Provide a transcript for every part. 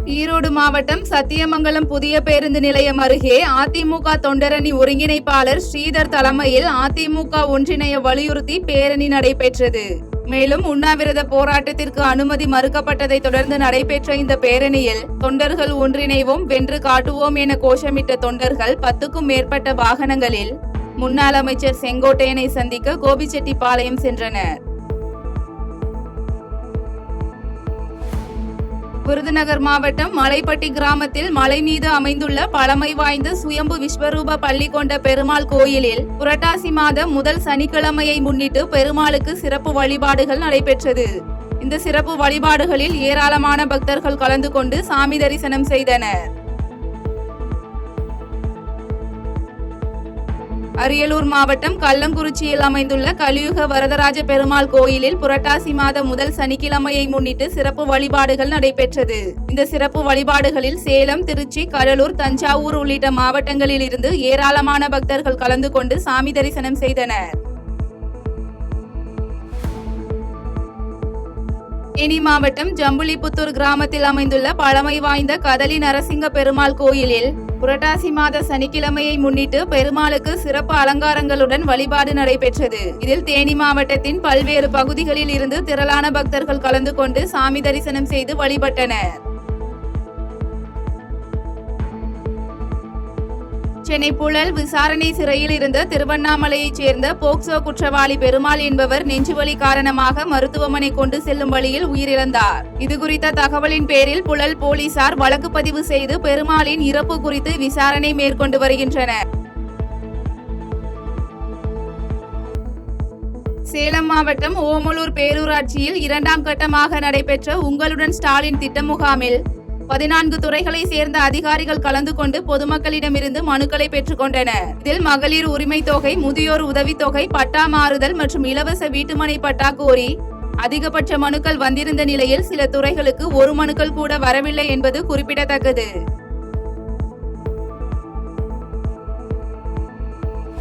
ஈரோடு மாவட்டம் சத்தியமங்கலம் புதிய பேருந்து நிலையம் அருகே அதிமுக தொண்டரணி ஒருங்கிணைப்பாளர் ஸ்ரீதர் தலைமையில் அதிமுக ஒன்றிணைய வலியுறுத்தி பேரணி நடைபெற்றது. மேலும் உண்ணாவிரத போராட்டத்திற்கு அனுமதி மறுக்கப்பட்டதை தொடர்ந்து நடைபெற்ற இந்த பேரணியில் தொண்டர்கள் ஒன்றிணைவோம் வென்று காட்டுவோம் என கோஷமிட்ட தொண்டர்கள் 10க்கும் மேற்பட்ட வாகனங்களில் முன்னாள் அமைச்சர் செங்கோட்டையனை சந்திக்க கோபிச்செட்டிப்பாளையம் சென்றனர். விருதுநகர் மாவட்டம் மலைப்பட்டி கிராமத்தில் மலை மீது அமைந்துள்ள பழமை வாய்ந்த சுயம்பு விஸ்வரூப பள்ளி கொண்ட பெருமாள் கோயிலில் புரட்டாசி மாதம் முதல் சனிக்கிழமையை முன்னிட்டு பெருமாளுக்கு சிறப்பு வழிபாடுகள் நடைபெற்றது. இந்த சிறப்பு வழிபாடுகளில் ஏராளமான பக்தர்கள் கலந்து கொண்டு சாமி தரிசனம் செய்தனர். அரியலூர் மாவட்டம் கள்ளங்குறிச்சியில் அமைந்துள்ள கலியுக வரதராஜ பெருமாள் கோயிலில் புரட்டாசி மாத முதல் சனிக்கிழமையை முன்னிட்டு சிறப்பு வழிபாடுகள் நடைபெற்றது. இந்த சிறப்பு வழிபாடுகளில் சேலம், திருச்சி, கடலூர், தஞ்சாவூர் உள்ளிட்ட மாவட்டங்களில் இருந்து ஏராளமான பக்தர்கள் கலந்து கொண்டு சாமி தரிசனம் செய்தனர். தேனி மாவட்டம் ஜம்புலிபுத்தூர் கிராமத்தில் அமைந்துள்ள பழமை வாய்ந்த கதலி நரசிங்க பெருமாள் கோயிலில் புரட்டாசி மாத சனிக்கிழமையை முன்னிட்டு பெருமாளுக்கு சிறப்பு அலங்காரங்களுடன் வழிபாடு நடைபெற்றது. இதில் தேனி மாவட்டத்தின் பல்வேறு பகுதிகளில் இருந்து திரளான பக்தர்கள் கலந்து கொண்டு சாமி தரிசனம் செய்து வழிபட்டனர். சென்னை புழல் விசாரணை சிறையில் இருந்த திருவண்ணாமலையைச் சேர்ந்த போக்சோ குற்றவாளி பெருமாள் என்பவர் நெஞ்சுவலி காரணமாக மருத்துவமனை கொண்டு செல்லும் வழியில் உயிரிழந்தார். இதுகுறித்த தகவலின் பேரில் புழல் போலீசார் வழக்கு பதிவு செய்து பெருமாளின் இறப்பு குறித்து விசாரணை மேற்கொண்டு வருகின்றனர். சேலம் மாவட்டம் ஓமலூர் பேரூராட்சியில் 2ஆம் கட்டமாக நடைபெற்ற உங்களுடன் ஸ்டாலின் திட்ட முகாமில் 14 துறைகளை சேர்ந்த அதிகாரிகள் கலந்து கொண்டு பொதுமக்களிடமிருந்து மனுக்களை பெற்றுக் கொண்டனர். இதில் மகளிர் உரிமை தொகை, முதியோர் உதவித்தொகை, பட்டா மாறுதல் மற்றும் இலவச வீட்டுமனை பட்டா கோரி அதிகபட்ச மனுக்கள் வந்திருந்த நிலையில் சில துறைகளுக்கு ஒரு மனுக்கள் கூட வரவில்லை என்பது குறிப்பிடத்தக்கது.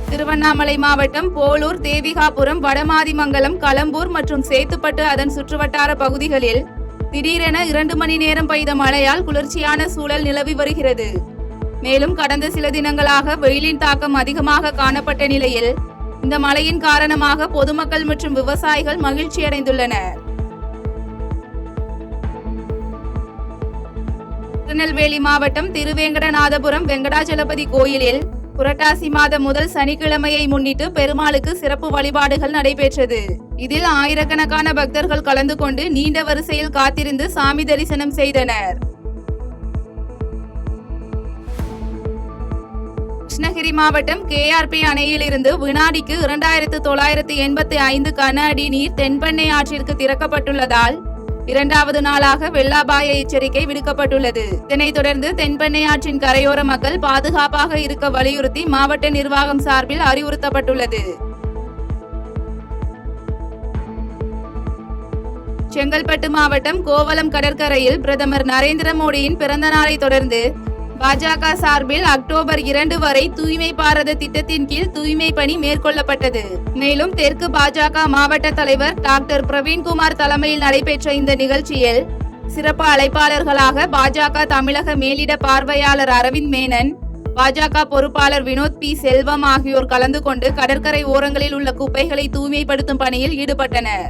திருவண்ணாமலை மாவட்டம் போலூர், தேவிகாபுரம், வடமாதிமங்கலம், களம்பூர் மற்றும் சேத்துப்பட்டு அதன் சுற்றுவட்டார பகுதிகளில் திடீரென 2 மணி நேரம் பெய்த மழையால் குளிர்ச்சியான சூழல் நிலவி வருகிறது. மேலும் கடந்த சில தினங்களாக வெயிலின் தாக்கம் அதிகமாக காணப்பட்ட நிலையில் இந்த மழையின் காரணமாக பொதுமக்கள் மற்றும் விவசாயிகள் மகிழ்ச்சி அடைந்துள்ளனர். திருநெல்வேலி மாவட்டம் திருவேங்கடநாதபுரம் வெங்கடாஜலபதி கோயிலில் புரட்டாசி மாத முதல் சனிக்கிழமையை முன்னிட்டு பெருமாளுக்கு சிறப்பு வழிபாடுகள் நடைபெற்றது. இதில் ஆயிரக்கணக்கான பக்தர்கள் கலந்து கொண்டு நீண்ட வரிசையில் காத்திருந்து சாமி தரிசனம் செய்தனர். கிருஷ்ணகிரி மாவட்டம் கேஆர்பி அணையில் இருந்து வினாடிக்கு 2985 கன அடி நீர் தென்பெண்ணை ஆற்றிற்கு திறக்கப்பட்டுள்ளதால் 2வது நாளாக வெள்ள அபாய எச்சரிக்கை விடுக்கப்பட்டுள்ளது. இதனைத் தொடர்ந்து தென்பெண்ணை ஆற்றின் கரையோர மக்கள் பாதுகாப்பாக இருக்க வலியுறுத்தி மாவட்ட நிர்வாகம் சார்பில் அறிவுறுத்தப்பட்டுள்ளது. செங்கல்பட்டு மாவட்டம் கோவளம் கடற்கரையில் பிரதமர் நரேந்திர மோடியின் பிறந்த நாளை தொடர்ந்து பாஜக சார்பில் அக்டோபர் 2 வரை தூய்மை பாரத திட்டத்தின் கீழ் தூய்மை பணி மேற்கொள்ளப்பட்டது. மேலும் தெற்கு பாஜக மாவட்ட தலைவர் டாக்டர் பிரவீன்குமார் தலைமையில் நடைபெற்ற இந்த நிகழ்ச்சியில் சிறப்பு அழைப்பாளர்களாக பாஜக தமிழக மேலிட பார்வையாளர் அரவிந்த் மேனன், பாஜக பொறுப்பாளர் வினோத் பி செல்வம் ஆகியோர் கலந்து கொண்டு கடற்கரை ஓரங்களில் உள்ள குப்பைகளை தூய்மைப்படுத்தும் பணியில் ஈடுபட்டனர்.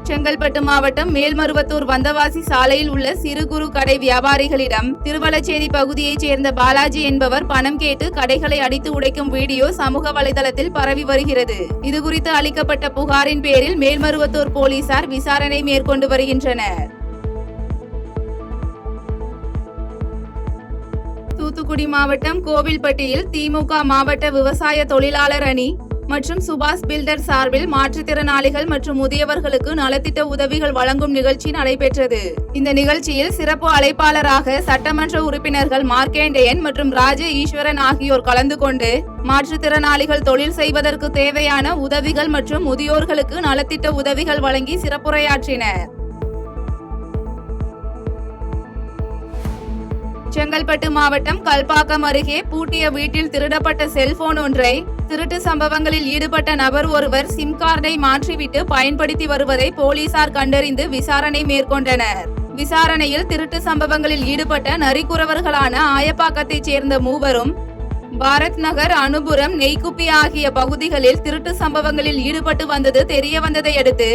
செங்கல்பட்டு மாவட்டம் மேல்மருவத்தூர் வந்தவாசி சாலையில் உள்ள சிறு குறு கடை வியாபாரிகளிடம் திருவலச்சேரி பகுதியைச் சேர்ந்த பாலாஜி என்பவர் பணம் கேட்டு கடைகளை அடித்து உடைக்கும் வீடியோ சமூக வலைதளத்தில் பரவி வருகிறது. இதுகுறித்து அளிக்கப்பட்ட புகாரின் பேரில் மேல்மருவத்தூர் போலீசார் விசாரணை மேற்கொண்டு வருகின்றனர். தூத்துக்குடி மாவட்டம் கோவில்பட்டியில் திமுக மாவட்ட விவசாய தொழிலாளர் அணி மற்றும் சுபாஷ் பில்டர் சார்பில் மாற்றுத்திறனாளிகள் மற்றும் முதியவர்களுக்கு நலத்திட்ட உதவிகள் வழங்கும் நிகழ்ச்சி நடைபெற்றது. இந்த நிகழ்ச்சியில் சிறப்பு அழைப்பாளராக சட்டமன்ற உறுப்பினர்கள் மார்க்கேண்டேயன் மற்றும் ராஜ ஈஸ்வரன் ஆகியோர் கலந்து கொண்டு மாற்றுத்திறனாளிகள் தொழில் செய்வதற்கு தேவையான உதவிகள் மற்றும் முதியோர்களுக்கு நலத்திட்ட உதவிகள் வழங்கி சிறப்புரையாற்றினர். செங்கல்பட்டு மாவட்டம் கல்பாக்கம் அருகே பூட்டிய வீட்டில் திருடப்பட்ட செல்போன் ஒன்றை திருட்டு சம்பவங்களில் ஈடுபட்ட நபர் ஒருவர் சிம் கார்டை மாற்றிவிட்டு பயன்படுத்தி வருவதை போலீசார் கண்டறிந்து விசாரணை மேற்கொண்டனர். விசாரணையில் திருட்டு சம்பவங்களில் ஈடுபட்ட நரிக்குறவர்களான ஆயப்பாக்கத்தைச் சேர்ந்த மூவரும் பாரத் நகர், அனுபுரம், நெய்க்குப்பி ஆகிய பகுதிகளில் திருட்டு சம்பவங்களில் ஈடுபட்டு வந்தது தெரியவந்ததை அடுத்து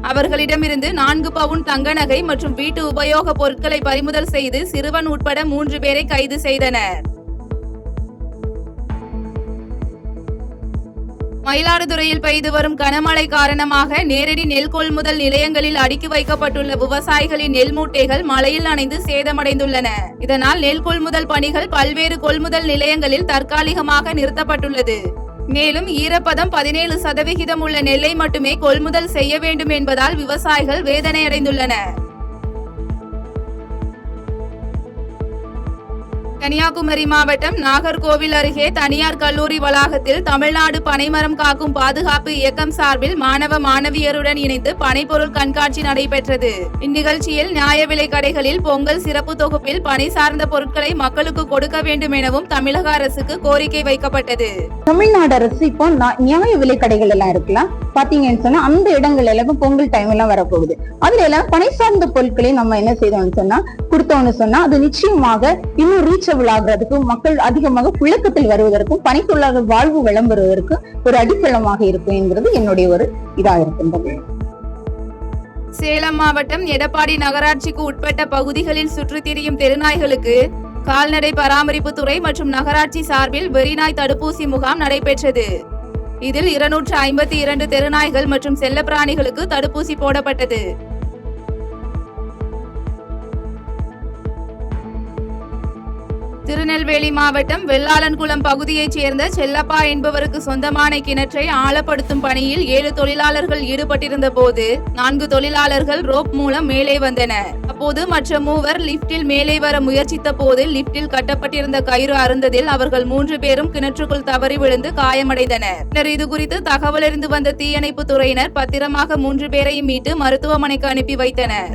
அவர்களிடமிருந்து 4 பவுன் தங்க நகை மற்றும் வீட்டு உபயோக பொருட்களை பறிமுதல் செய்து சிறுவன் உட்பட 3 பேரை கைது செய்தனர். மயிலாடுதுறையில் பெய்து வரும் கனமழை காரணமாக நேரடி நெல் கொள்முதல் நிலையங்களில் அடுக்கி வைக்கப்பட்டுள்ள விவசாயிகளின் நெல் மூட்டைகள் மழையில் நனைந்து சேதமடைந்துள்ளன. இதனால் நெல் கொள்முதல் பணிகள் பல்வேறு கொள்முதல் நிலையங்களில் தற்காலிகமாக நிறுத்தப்பட்டுள்ளது. மேலும் ஈரப்பதம் 17% உள்ள நெல்லை மட்டுமே கொள்முதல் செய்ய வேண்டும் என்பதால் விவசாயிகள் வேதனையடைந்துள்ளனர். கன்னியாகுமரி மாவட்டம் நாகர்கோவில் அருகே தனியார் கல்லூரி வளாகத்தில் தமிழ்நாடு பனைமரம் காக்கும் பாதுகாப்பு இயக்கம் சார்பில் மாணவ மாணவியருடன் இணைந்து பனைப்பொருள் கண்காட்சி நடைபெற்றது. இந்நிகழ்ச்சியில் நியாய விலை கடைகளில் பொங்கல் சிறப்பு தொகுப்பில் பனை சார்ந்த பொருட்களை மக்களுக்கு கொடுக்க வேண்டும் எனவும் தமிழக அரசுக்கு கோரிக்கை வைக்கப்பட்டது. தமிழ்நாடு அரசு இப்போ நியாய விலை கடைகள் எல்லாம் இருக்கலாம் பாத்தீங்கன்னு சொன்னா அந்த இடங்கள் எல்லாம் பொங்கல் டைம் எல்லாம் வரப்போகுது. அதுல எல்லாம் பனை சார்ந்த பொருட்களை நம்ம என்ன செய்தோம்னு சொன்னா கொடுத்தோம்னு சொன்னா அது நிச்சயமாக இன்னும் ரீச்சபிள் ஆகுறதுக்கும் மக்கள் அதிகமாக புழக்கத்தில் வருவதற்கும் பனைத்தொழிலாளர் வாழ்வு விளம்புவதற்கு ஒரு அடித்தளமாக இருக்கும் என்கிறது என்னுடைய ஒரு இதா இருக்கின்றது. சேலம் மாவட்டம் எடப்பாடி நகராட்சிக்கு உட்பட்ட பகுதிகளில் சுற்றித் திரியும் தெருநாய்களுக்கு கால்நடை பராமரிப்பு துறை மற்றும் நகராட்சி சார்பில் வெறிநாய் தடுப்பூசி முகாம் நடைபெற்றது. இதில் 252 தெருநாய்கள் மற்றும் செல்லப்பிராணிகளுக்கு தடுப்பூசி போடப்பட்டது. திருநெல்வேலி மாவட்டம் வெள்ளாளன்குளம் பகுதியைச் சேர்ந்த செல்லப்பா என்பவருக்கு சொந்தமான கிணற்றை ஆழப்படுத்தும் பணியில் 7 தொழிலாளர்கள் ஈடுபட்டிருந்த போது 4 தொழிலாளர்கள் ரோப் மூலம் மேலே வந்தனர். அப்போது மற்ற மூவர் லிப்டில் மேலே வர முயற்சித்த போது லிப்டில் கட்டப்பட்டிருந்த கயிறு அறுந்ததில் அவர்கள் 3 பேரும் கிணற்றுக்குள் தவறி விழுந்து காயமடைந்தனர். பின்னர் இதுகுறித்து தகவல் அறிந்து வந்த தீயணைப்பு துறையினர் பத்திரமாக 3 பேரையும் மீட்டு மருத்துவமனைக்கு அனுப்பி வைத்தனர்.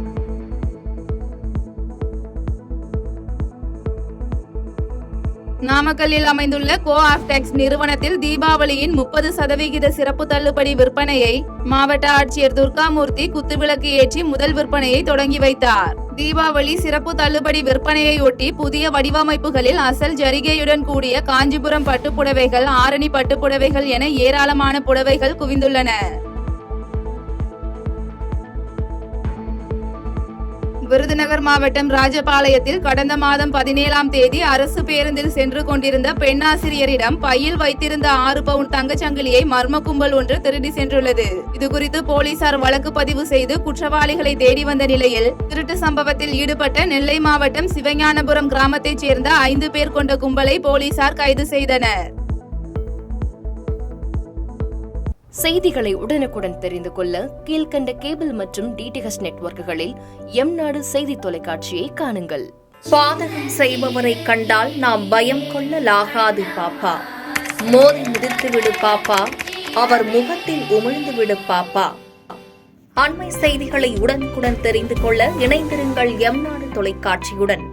நாமக்கல்லில் அமைந்துள்ள கோ-ஆப்டெக்ஸ் நிறுவனத்தில் தீபாவளியின் 30% சிறப்பு தள்ளுபடி விற்பனையை மாவட்ட ஆட்சியர் துர்காமூர்த்தி குத்துவிளக்கு ஏற்றி முதல் விற்பனையை தொடங்கி வைத்தார். தீபாவளி சிறப்பு தள்ளுபடி விற்பனையை ஒட்டி புதிய வடிவமைப்புகளில் அசல் ஜரிகையுடன் கூடிய காஞ்சிபுரம் பட்டுப்புடவைகள், ஆரணி பட்டுப்புடவைகள் என ஏராளமான புடவைகள் குவிந்துள்ளன. விருதுநகர் மாவட்டம் ராஜபாளையத்தில் கடந்த மாதம் 17ஆம் தேதி அரசு பேருந்தில் சென்று கொண்டிருந்த பெண்ணாசிரியரிடம் பையில் வைத்திருந்த 6 பவுன் தங்கச்சங்கிலியை மர்ம கும்பல் ஒன்று திருடி சென்றுள்ளது. இதுகுறித்து போலீசார் வழக்கு பதிவு செய்து குற்றவாளிகளை தேடி வந்த நிலையில் திருட்டு சம்பவத்தில் ஈடுபட்ட நெல்லை மாவட்டம் சிவஞானபுரம் கிராமத்தைச் சேர்ந்த 5 பேர் கொண்ட கும்பலை போலீசார் கைது செய்தனர். செய்திகளை உடனுக்குடன் தெரிந்து கொள்ள கீழ்கண்ட கேபிள் மற்றும் டிடிஎச் நெட்வொர்க்குகளில் எம்நாடு செய்தி தொலைக்காட்சியை காணுங்கள். பாதகம் செய்பவரை கண்டால் நாம் பயம் கொள்ளலாகாது பாப்பா. மோதி மிதித்துவிடு பாப்பா, அவர் முகத்தில் உமிழ்ந்துவிடு பாப்பா. அண்மை செய்திகளை உடனுக்குடன் தெரிந்து கொள்ள இணைந்திருங்கள் எம்நாடு தொலைக்காட்சியுடன்.